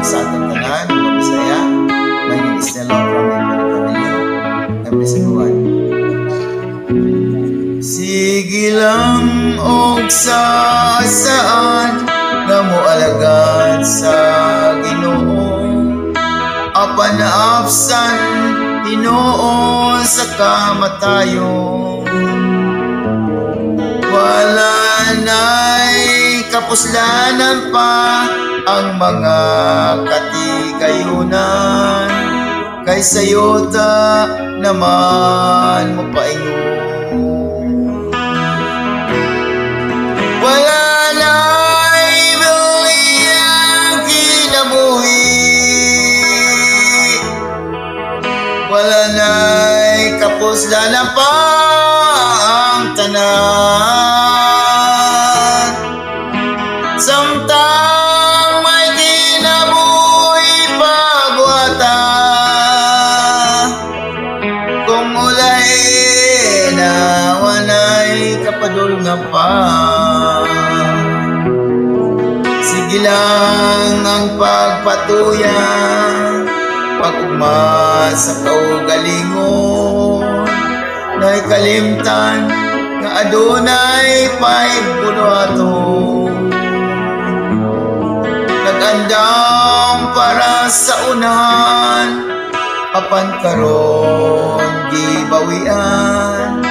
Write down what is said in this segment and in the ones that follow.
sa atong tanan, mga Bisaya. My name is Nelo from Imperial Family. God bless everyone. Sige lang og saan nga moalagad sa Ginoo, apan naapsan Ginoo sa kamatayon. Wala na'y kapuslanan pa ang mga katigayunan, kay sayota naman mo paingon. Wala na'y biliyang kinabuhi, wala na'y kapuslanan pa ang tanan. Samtang may kinabuhi pagwata, kung ulay na wanay kapadulngan pa. Sige lang ang pagpatuyan, pag-ugma sa kaugalingon, na'y kalimtan nga adunay paibulaton. Nag-andam para sa unahan, apan karon gibawian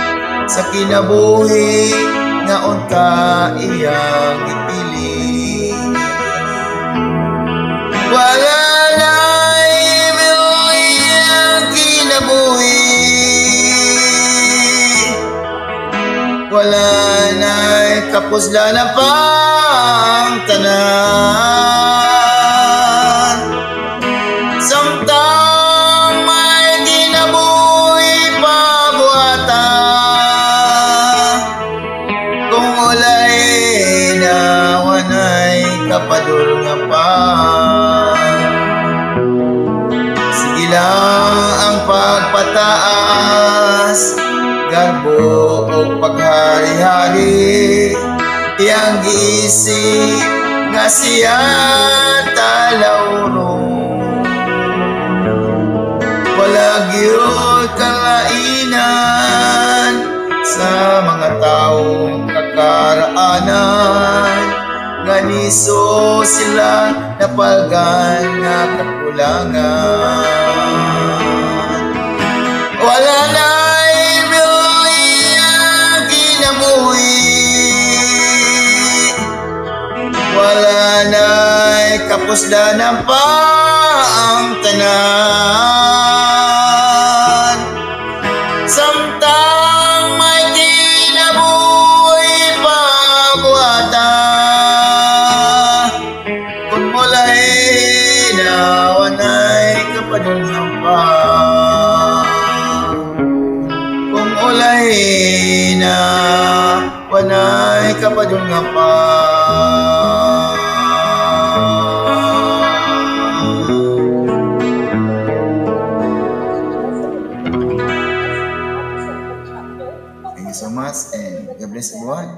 sa kinabuhi nga unta iyang ipili. Wala na'y biliyang kinabuhi, wala na'y kapuslanan pa ang tanan. Samtang may kinabuhi pabuhata, kung ulay na wanay kapadulngan pa. Sige lang ang pagpataas, garbo o paghari-hari, iyang giisip nga siya talawron. Wala gyud kalainan sa mga taong kakaraanan, nga niso sila napalgan nga kakulangan. Wala na'y biliyang kinabuhi, wala na'y kapuslanan pa ang tanan. Samtang may kinabuhi pabuhata, kung mulay na wanay kapadulngan pa. Kung ulay na wanay kapadulngan pa. Thank you so much and God bless everyone.